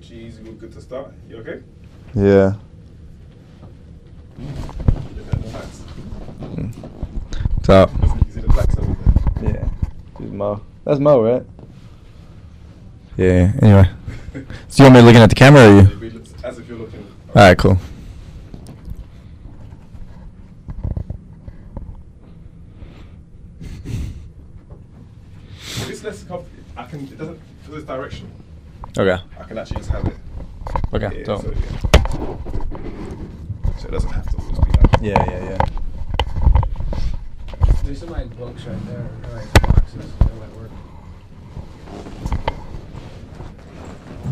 G-Eazy, we're good to start. You okay? Yeah. What's up? You see the blacks over there? Yeah. This is Mo. That's Mo, right? Yeah. Anyway. So you want me looking at the camera or you? As if you're looking. All right, cool. If it's less comfortable, it doesn't feel this direction. Okay. I can actually just have it. Okay. Yeah, So so it doesn't have to always be like. yeah. There's some like books right there, or like boxes that might work.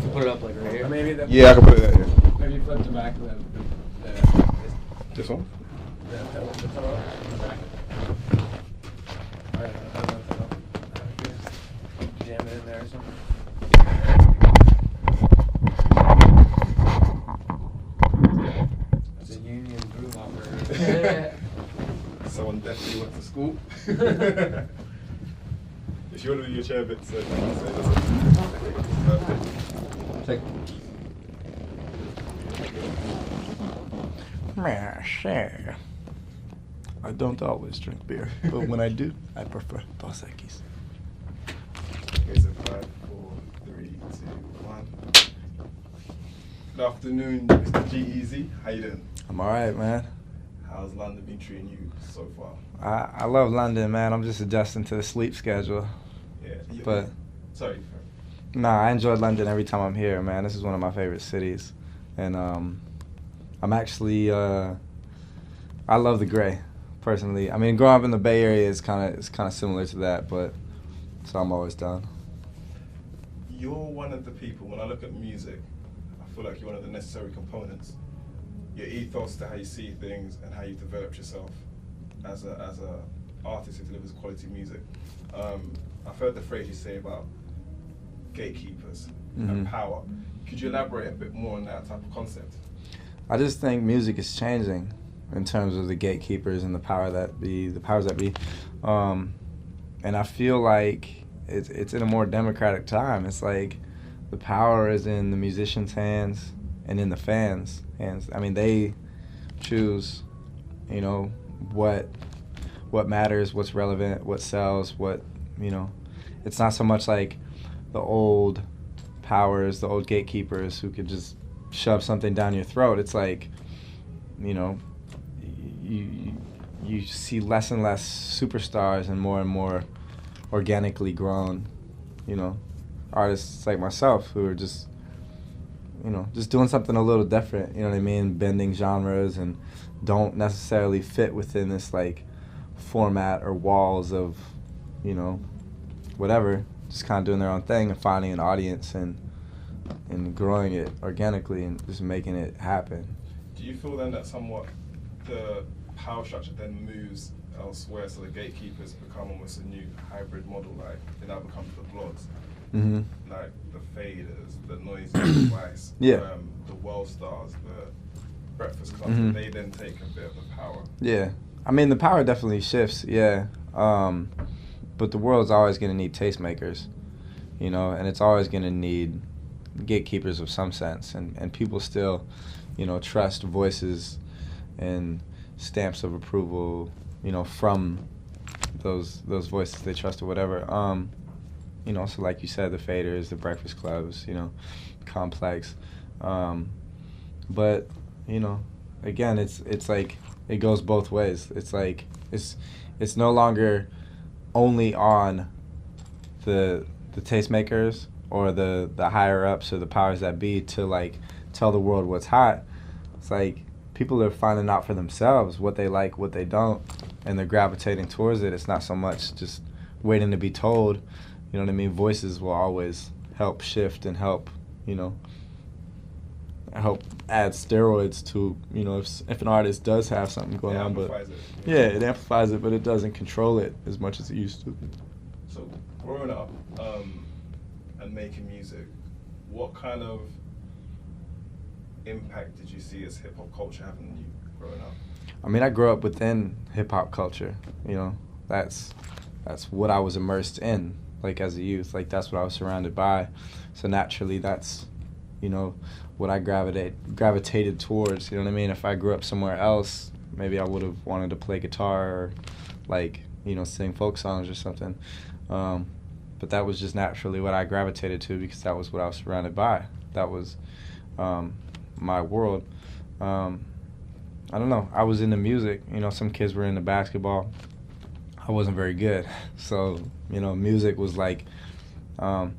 To put it up like right here. Or maybe the, Yeah, I can put it there. Yeah. Maybe flip the back of This one? the pillow in the back. Alright, jam it in there or something. It's a union groove operator. Someone definitely went to school. If you want to do your chair bit, so Check. Sure. I don't always drink beer, but when I do, I prefer Dos Equis. Okay, so 5, 4, 3, 2, 1. Good afternoon, Mr. G-Eazy. How you doing? I'm alright, man. How's London been treating you so far? I love London, man. I'm just adjusting to the sleep schedule. Yeah. But Sorry. nah, I enjoy London every time I'm here, man. This is one of my favorite cities, and I'm actually I love the gray, personally. I mean, growing up in the Bay Area is kind of similar to that, but so I'm always down. You're one of the people, when I look at music, I feel like you're one of the necessary components. Your ethos to how you see things and how you developed yourself as a artist who delivers quality music. I've heard the phrase you say about gatekeepers and power. Could you elaborate a bit more on that type of concept? I just think music is changing in terms of the gatekeepers and the powers that be, and I feel like it's in a more democratic time. It's like the power is in the musicians' hands and in the fans' hands. I mean, they choose, what matters, what's relevant, what sells, It's not so much like the old powers, the old gatekeepers who could just shove something down your throat. It's like, you see less and less superstars and more organically grown, artists like myself who are just doing something a little different, you know what I mean, bending genres and don't necessarily fit within this like format or walls of, whatever, just kind of doing their own thing and finding an audience and growing it organically and just making it happen. Do you feel then that somewhat the power structure then moves elsewhere, so the gatekeepers become almost a new hybrid model, like they now become the bloods, like the faders, the noisy device, the world stars, the breakfast clubs, they then take a bit of the power. Yeah, I mean the power definitely shifts, but the world's always going to need tastemakers, and it's always going to need gatekeepers of some sense, and people still, trust voices and stamps of approval, from those voices they trust or whatever. So like you said, the faders, the breakfast clubs, complex. But again, it's like it goes both ways. It's like it's no longer only on the tastemakers or the higher ups or the powers that be to like tell the world what's hot. It's like people are finding out for themselves what they like, what they don't, and they're gravitating towards it. It's not so much just waiting to be told. You know what I mean? Voices will always help shift and help, help add steroids to, if an artist does have something going on. But it amplifies it, but it doesn't control it as much as it used to. So growing up and making music, what kind of impact did you see as hip-hop culture having on you growing up? I mean, I grew up within hip-hop culture, that's what I was immersed in, like as a youth, like that's what I was surrounded by, so naturally that's you know, what I gravitated towards. You know what I mean? If I grew up somewhere else, maybe I would have wanted to play guitar or, like, you know, sing folk songs or something. But that was just naturally what I gravitated to because that was what I was surrounded by. That was my world. I don't know. I was into music. You know, some kids were into basketball. I wasn't very good. So, you know, music was like, I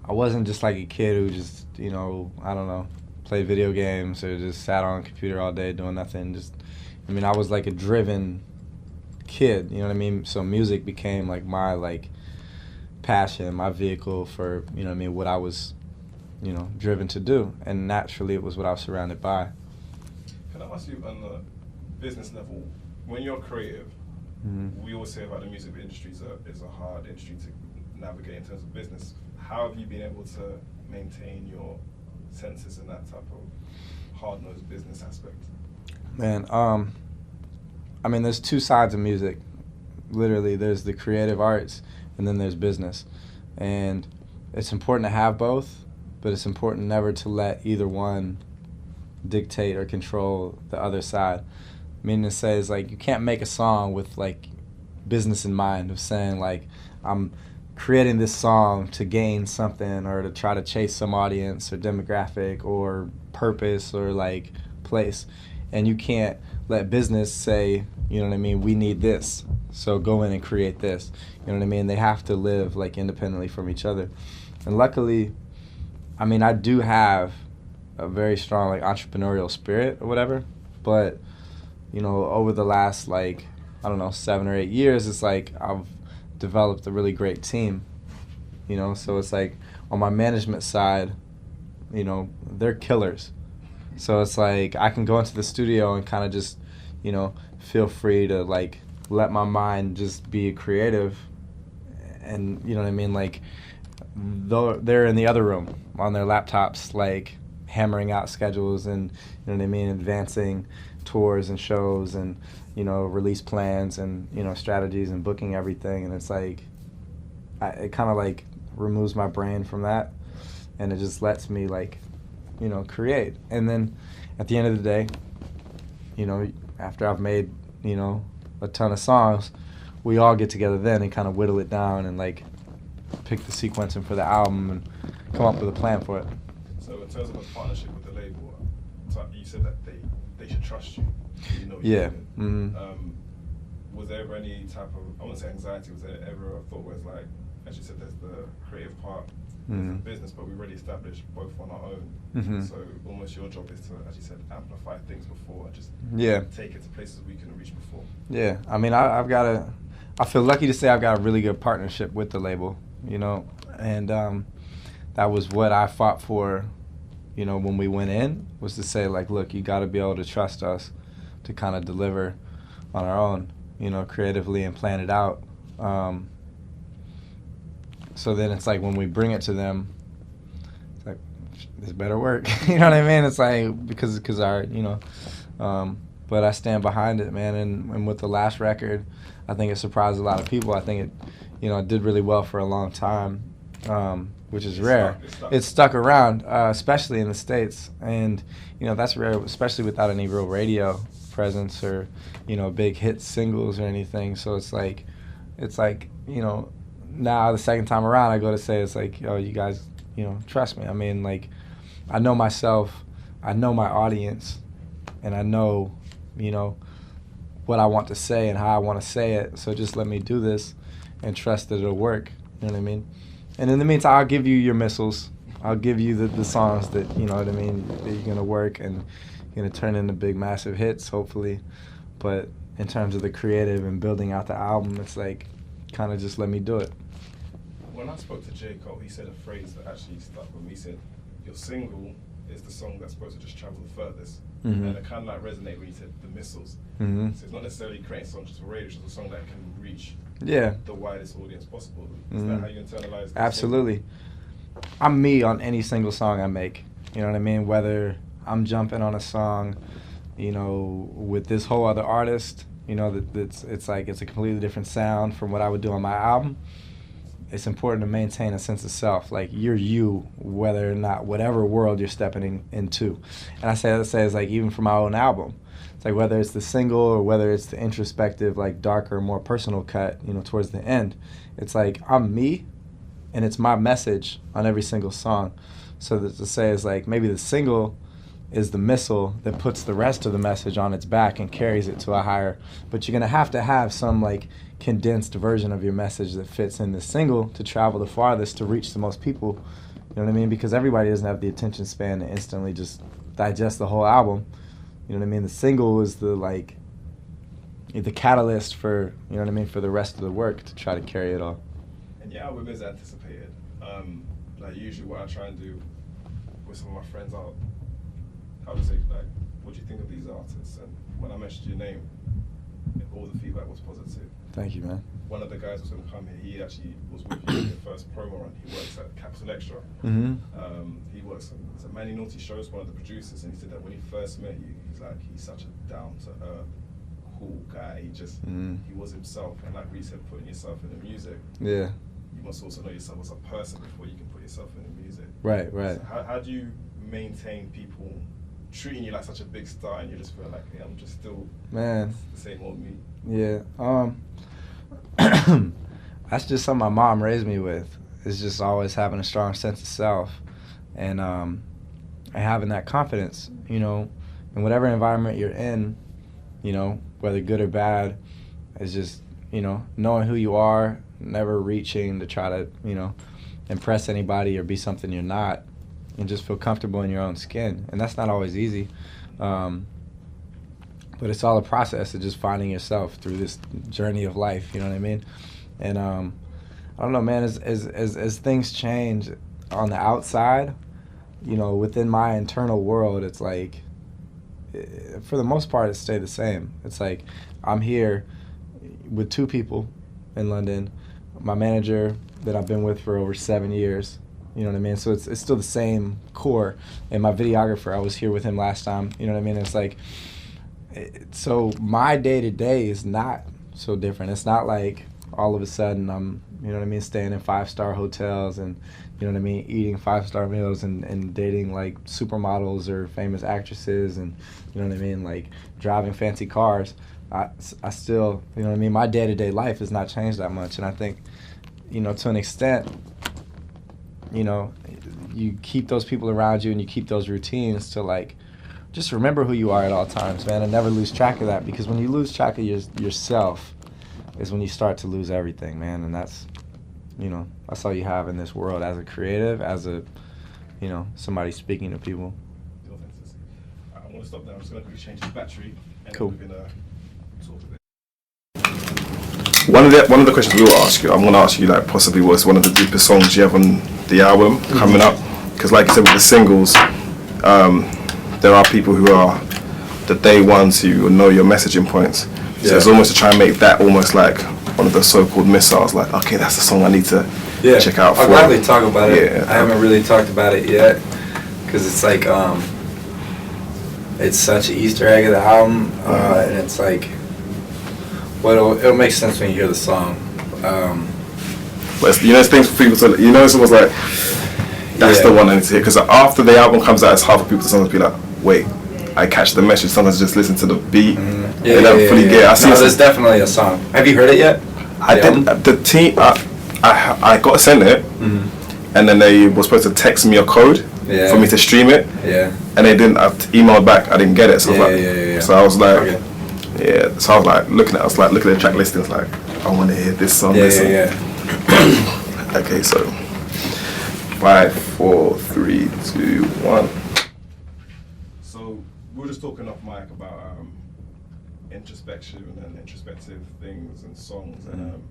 wasn't just like a kid who just, you know, I don't know, played video games or just sat on a computer all day doing nothing. I mean, I was like a driven kid, you know what I mean? So music became like my like passion, my vehicle for, you know what I mean, what I was, you know, driven to do. And naturally it was what I was surrounded by. Can I ask you on the business level, when you're creative, we always say about the music industry is a hard industry to navigate in terms of business. How have you been able to maintain your senses in that type of hard-nosed business aspect? Man, I mean, there's two sides of music. Literally, there's the creative arts, and then there's business. And it's important to have both, but it's important never to let either one dictate or control the other side. Meaning to say is like you can't make a song with like business in mind of saying like I'm creating this song to gain something or to try to chase some audience or demographic or purpose or like place. And you can't let business say, you know what I mean, we need this, so go in and create this. You know what I mean? They have to live like independently from each other. And luckily, I mean, I do have a very strong like entrepreneurial spirit or whatever, but you know, over the last like, I don't know, 7 or 8 years, it's like I've developed a really great team, you know, so it's like on my management side, you know, they're killers. So it's like I can go into the studio and kind of just, you know, feel free to like let my mind just be creative, and you know what I mean, like they're in the other room on their laptops like hammering out schedules and, you know what I mean, advancing tours and shows and, you know, release plans and, you know, strategies and booking everything. And it's like it kind of like removes my brain from that, and it just lets me like, you know, create. And then at the end of the day, you know, after I've made, you know, a ton of songs, we all get together then and kind of whittle it down and like pick the sequencing for the album and come up with a plan for it. So in terms of a partnership with the label, you said that they should trust you. You know, yeah. Was there ever any type of, I wouldn't say anxiety, was there ever a thought where it's like, as you said, there's the creative part, there's the business, but we already established both on our own. So almost your job is to, as you said, amplify things before and just take it to places we couldn't reach before. Yeah, I mean, I feel lucky to say I've got a really good partnership with the label, you know, and that was what I fought for, you know, when we went in, was to say like, look, you got to be able to trust us to kind of deliver on our own, you know, creatively and plan it out. So then it's like when we bring it to them, it's like, this better work. You know what I mean? It's like, because our, you know, but I stand behind it, man. And with the last record, I think it surprised a lot of people. I think it, you know, it did really well for a long time, which is rare. It's stuck around, especially in the States. And, you know, that's rare, especially without any real radio presence or, you know, big hit singles or anything. So it's like, you know, now the second time around I go to say, it's like, oh, you guys, you know, trust me. I mean, like, I know myself, I know my audience, and I know, you know, what I want to say and how I want to say it. So just let me do this and trust that it'll work. You know what I mean? And in the meantime, I'll give you your missiles. I'll give you the songs that, you know what I mean, that you're going to work and you're going to turn into big, massive hits, hopefully. But in terms of the creative and building out the album, it's like, kind of just let me do it. When I spoke to J. Cole, he said a phrase that actually stuck with me. He said, your single is the song that's supposed to just travel the furthest. And it kind of like resonated when you said the missiles. So it's not necessarily creating songs just for radio, it's just a song that can reach the widest audience possible. Is that how you internalize that? Absolutely. I'm me on any single song I make. You know what I mean? Whether I'm jumping on a song, you know, with this whole other artist, you know, it's like it's a completely different sound from what I would do on my album. it's important to maintain a sense of self. Like, you're you, whether or not, whatever world you're stepping into. And I say it's like, even for my own album, it's like, whether it's the single or whether it's the introspective, like, darker, more personal cut, you know, towards the end, it's like, I'm me, and it's my message on every single song. So that to say is like, maybe the single is the missile that puts the rest of the message on its back and carries it to a higher, but you're gonna have to have some like condensed version of your message that fits in the single to travel the farthest, to reach the most people. You know what I mean? Because everybody doesn't have the attention span to instantly just digest the whole album. You know what I mean? The single is the like the catalyst for, you know what I mean, for the rest of the work to try to carry it all. And your album is anticipated. Like, usually what I try and do with some of my friends are, I would say, like, what do you think of these artists? And when I mentioned your name, all the feedback was positive. Thank you, man. One of the guys was going to come here. He actually was with you in your first promo run. He works at Capital Extra. Mm-hmm. He works on the Manny Naughty Shows, one of the producers, and he said that when he first met you, he's such a down-to-earth, cool guy. He just, he was himself. And like we said, putting yourself in the music. Yeah. You must also know yourself as a person before you can put yourself in the music. Right, right. So how do you maintain people treating you like such a big star and you just feel like, hey, I'm just still the same old me? Yeah. That's just something my mom raised me with. It's just always having a strong sense of self and having that confidence, you know, in whatever environment you're in, you know, whether good or bad, it's just, you know, knowing who you are, never reaching to try to, you know, impress anybody or be something you're not, and just feel comfortable in your own skin. And that's not always easy. But it's all a process of just finding yourself through this journey of life, you know what I mean? And I don't know, man, as things change on the outside, you know, within my internal world, it's like, for the most part, it stayed the same. It's like, I'm here with two people in London, my manager that I've been with for over 7 years, you know what I mean? So it's still the same core. And my videographer, I was here with him last time, you know what I mean? It's like, so my day-to-day is not so different. It's not like all of a sudden I'm, you know what I mean, staying in 5-star hotels and, you know what I mean, eating 5-star meals and dating like supermodels or famous actresses and, you know what I mean, like driving fancy cars. I still, you know what I mean, my day-to-day life has not changed that much. And I think, you know, to an extent, you know, you keep those people around you and you keep those routines to like, just remember who you are at all times, man, and never lose track of that, because when you lose track of yourself is when you start to lose everything, man. And that's, you know, that's all you have in this world as a creative, as a, you know, somebody speaking to people. I want to stop there. I'm just going to change the battery. And cool. Then we're going to talk a bit. One of the questions we will ask you, I'm going to ask you, like, possibly what's one of the deepest songs you have on the album coming up, because like you said with the singles, there are people who are the day ones who know your messaging points. So it's almost to try and make that almost like one of the so-called missiles, like, okay, that's the song I need to check out for. I'll gladly talk about it. I haven't really talked about it yet, because it's like, it's such an Easter egg of the album, and it's like, well, it'll make sense when you hear the song. But you know, it's things for people to, you know, it's almost like, that's the one I need to hear, because after the album comes out, it's hard for people to sometimes be like, wait, I catch the message. Sometimes just listen to the beat. They don't fully get it. No, there's definitely a song. Have you heard it yet? I didn't. The team, I got sent it, and then they were supposed to text me a code for me to stream it. And they didn't. I emailed back. I didn't get it. So I was like, So I was like looking at the track listing. I was like, I want to hear this song. Okay, so 5, 4, 3, 2, 1. So we were just talking off mic about introspection and introspective things and songs, and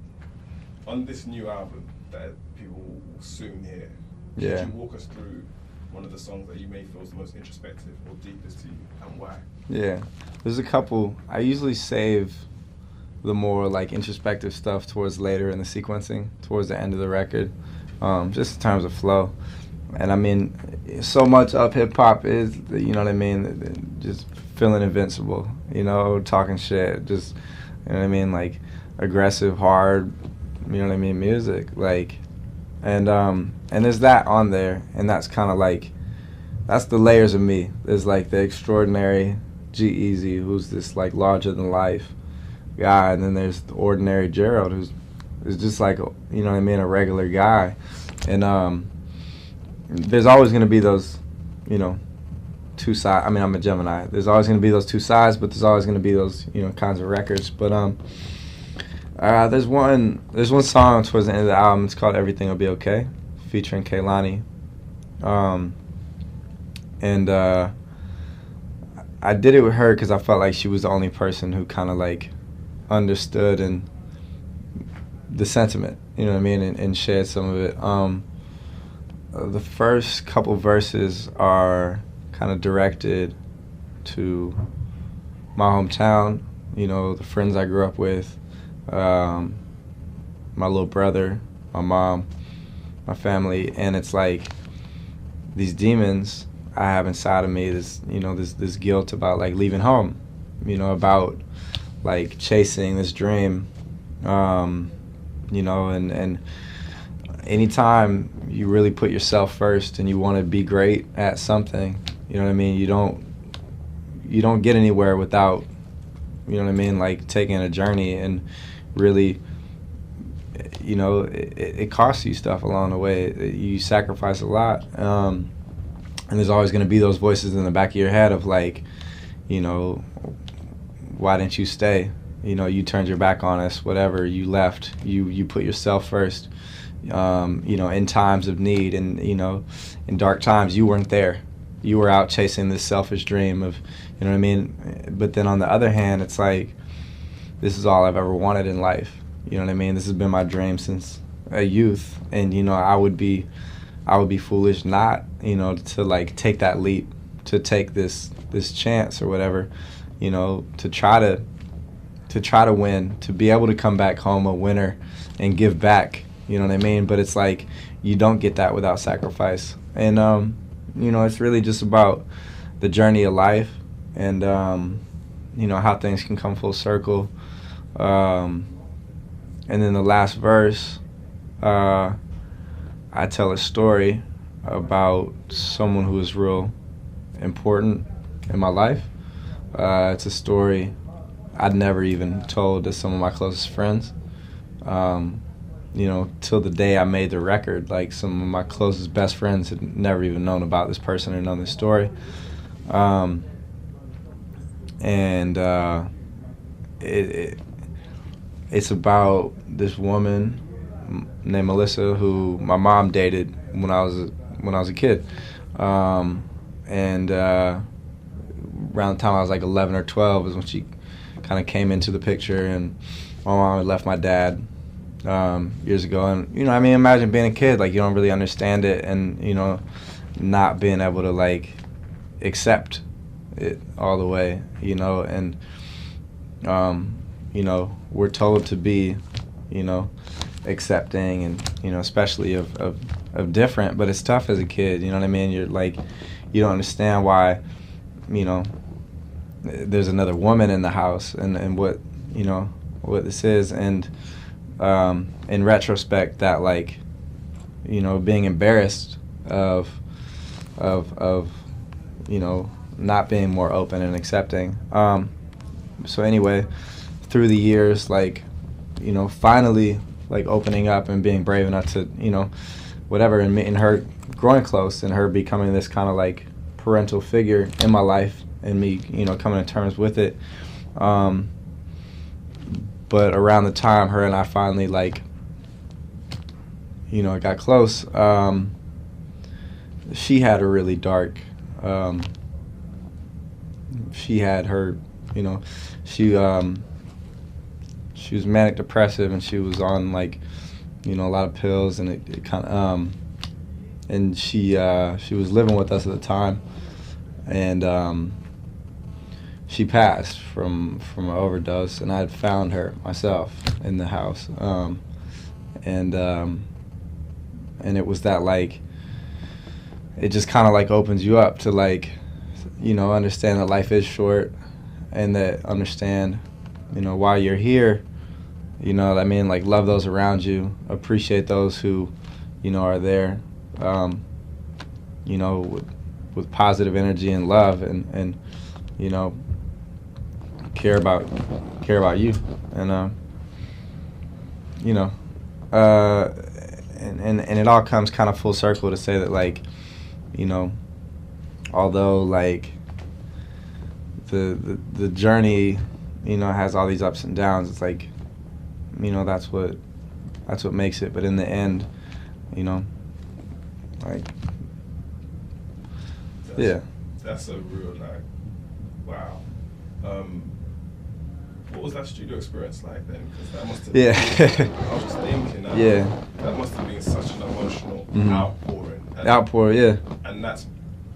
on this new album that people will soon hear, could you walk us through one of the songs that you may feel is the most introspective or deepest to you, and why? Yeah, there's a couple. I usually save the more like introspective stuff towards later in the sequencing, towards the end of the record, just in terms of flow. And I mean, so much of hip hop is, you know what I mean, just feeling invincible, you know, talking shit, just, you know what I mean, like aggressive, hard, you know what I mean, music. Like, and there's that on there, and that's kind of like, that's the layers of me. There's like the extraordinary G-Eazy, who's this like larger than life guy, and then there's the ordinary Gerald, who's just like, you know what I mean, a regular guy. And there's always going to be those, you know, two sides. I mean, I'm a Gemini. There's always going to be those two sides, but there's always going to be those, you know, kinds of records. But there's one song towards the end of the album. It's called "Everything Will Be Okay," featuring Kehlani. And I did it with her because I felt like she was the only person who kind of like understood and the sentiment, you know what I mean, and shared some of it. The first couple verses are kind of directed to my hometown, you know, the friends I grew up with, my little brother, my mom, my family, and it's like these demons I have inside of me, this, you know, this guilt about like leaving home, you know, about like chasing this dream, you know, and anytime you really put yourself first and you want to be great at something, you know what I mean, you don't get anywhere without, you know what I mean, like taking a journey, and really, you know, it costs you stuff along the way. You sacrifice a lot, and there's always going to be those voices in the back of your head of like, you know, why didn't you stay? You know, you turned your back on us, whatever, you left, you put yourself first, you know, in times of need, and, you know, in dark times, you weren't there. You were out chasing this selfish dream of, you know what I mean? But then on the other hand, it's like, this is all I've ever wanted in life. You know what I mean? This has been my dream since a youth, and, you know, I would be foolish not, you know, to like take that leap, to take this chance or whatever, you know, to try to win, to be able to come back home a winner and give back, you know what I mean? But it's like, you don't get that without sacrifice. And, you know, it's really just about the journey of life, and, you know, how things can come full circle. And then the last verse, I tell a story about someone who is real important in my life. It's a story I'd never even told to some of my closest friends. You know, till the day I made the record, like some of my closest best friends had never even known about this person or known this story. It's about this woman named Melissa who my mom dated when I was a kid, and around the time I was like 11 or 12 is when she kind of came into the picture, and my mom had left my dad years ago. And, you know, I mean, imagine being a kid, like, you don't really understand it, and, you know, not being able to like accept it all the way, you know. And you know, we're told to be, you know, accepting, and, you know, especially of different, but it's tough as a kid, you know what I mean? You're like, you don't understand why, you know, there's another woman in the house, and what, you know, what this is. And in retrospect, that, like, you know, being embarrassed of you know, not being more open and accepting. So anyway, through the years, like, you know, finally, like, opening up and being brave enough to, you know, whatever, and her growing close, and her becoming this kind of like parental figure in my life, and me, you know, coming to terms with it. But around the time her and I finally, like, you know, got close, she had a really dark, she had her, you know, she was manic depressive, and she was on, like, you know, a lot of pills, and it kind of, and she was living with us at the time, and she passed from an overdose, and I had found her myself in the house, and it was that, like, it just kind of like opens you up to, like, you know, understand that life is short, and that understand, you know, while you're here, you know what I mean, like, love those around you, appreciate those who, are there, with positive energy and love, and care about you, and and it all comes kind of full circle to say that, like, although, like, the journey, has all these ups and downs, it's like, that's what makes it. But in the end, like, that's a real, like, wow. What was that studio experience like then? Because that must have been, I was just thinking that, that must have been such an emotional outpouring. And that's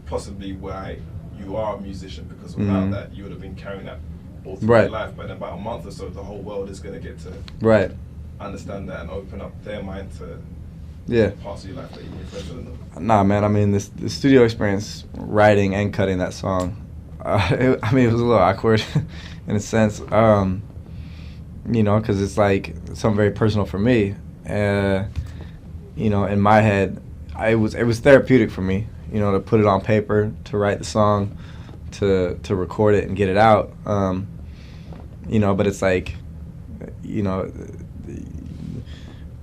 possibly why you are a musician, because without that, you would have been carrying that all through your life. But in about a month or so, the whole world is going to get to understand that and open up their mind to parts of your life that you didn't know. Nah, man, I mean, the studio experience, writing and cutting that song, it was a little awkward in a sense, because it's like something very personal for me. In my head, it was therapeutic for me, to put it on paper, to write the song, to record it and get it out. But it's like,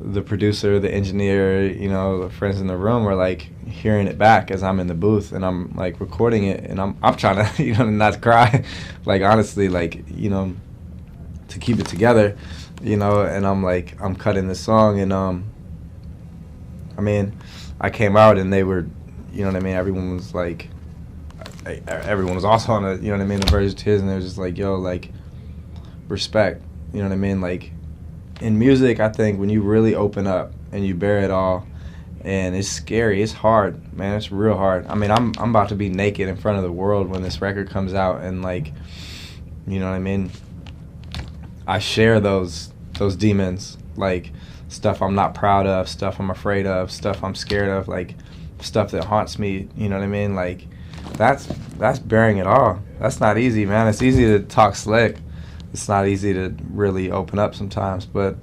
the producer, the engineer, the friends in the room are like hearing it back as I'm in the booth and I'm like recording it, and I'm trying to not to cry, like, honestly, like, to keep it together, and I'm cutting this song, and I mean, I came out and they were, everyone was like, everyone was also on the verge of tears, and they were just like, yo, like, respect, like, in music, I think when you really open up and you bear it all, and it's scary, it's hard, man, it's real hard. I mean, I'm about to be naked in front of the world when this record comes out, and, like, I share those demons, like, stuff I'm not proud of, stuff I'm afraid of, stuff I'm scared of, like, stuff that haunts me, like, that's bearing it all. That's not easy, man. It's easy to talk slick. It's not easy to really open up sometimes, but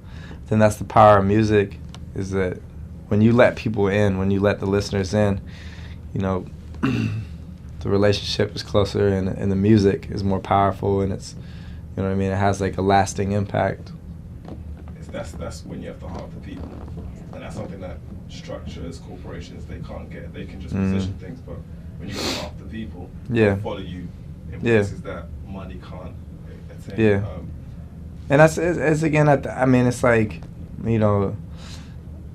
then that's the power of music, is that when you let people in, when you let the listeners in, the relationship is closer, and the music is more powerful, and it's, it has like a lasting impact. That's when you have the heart of the people, and that's something that structures, corporations, they can't get. They can just position things, but when you have the heart of the people, they'll follow you in places that money can't. And it's again, it's like,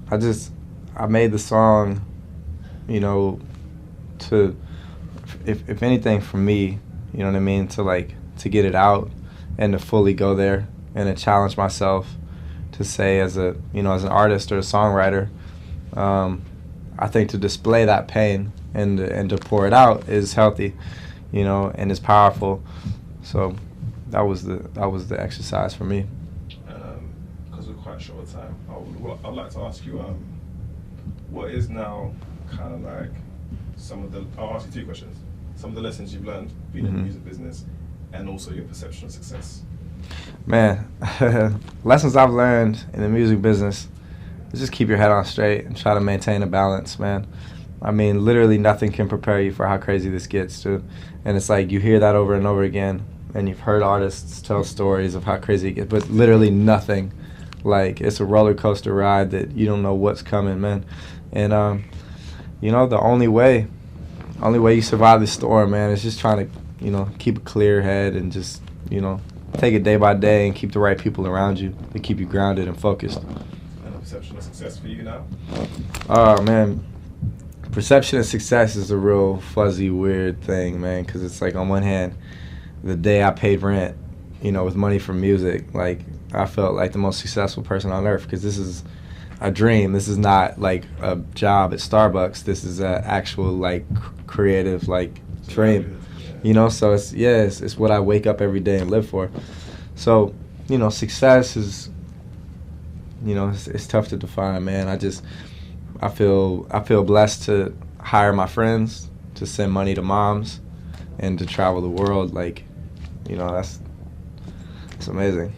I made the song, to, if anything, for me, to get it out and to fully go there and to challenge myself to say, as an artist or a songwriter, I think to display that pain and to pour it out is healthy, and is powerful. So that was the exercise for me. Because we're quite short of time, I'd like to ask you, what is now kind of like I'll ask you two questions. Some of the lessons you've learned being in the music business, and also your perception of success. Man, lessons I've learned in the music business is just keep your head on straight and try to maintain a balance, man. I mean, literally nothing can prepare you for how crazy this gets, too. And it's like you hear that over and over again, and you've heard artists tell stories of how crazy it gets, but literally nothing. Like, it's a roller coaster ride that you don't know what's coming, man. And the only way you survive this storm, man, is just trying to, keep a clear head and just, take it day by day and keep the right people around you to keep you grounded and focused. And a perception of success for you now? Oh, man. Perception of success is a real fuzzy, weird thing, man, because it's like, on one hand, the day I paid rent, with money from music, like, I felt like the most successful person on earth, because this is a dream. This is not like a job at Starbucks. This is an actual, like, creative, like, dream. So it's what I wake up every day and live for. So, success is, it's tough to define, man. I feel blessed to hire my friends, to send money to moms, and to travel the world. Like, it's amazing.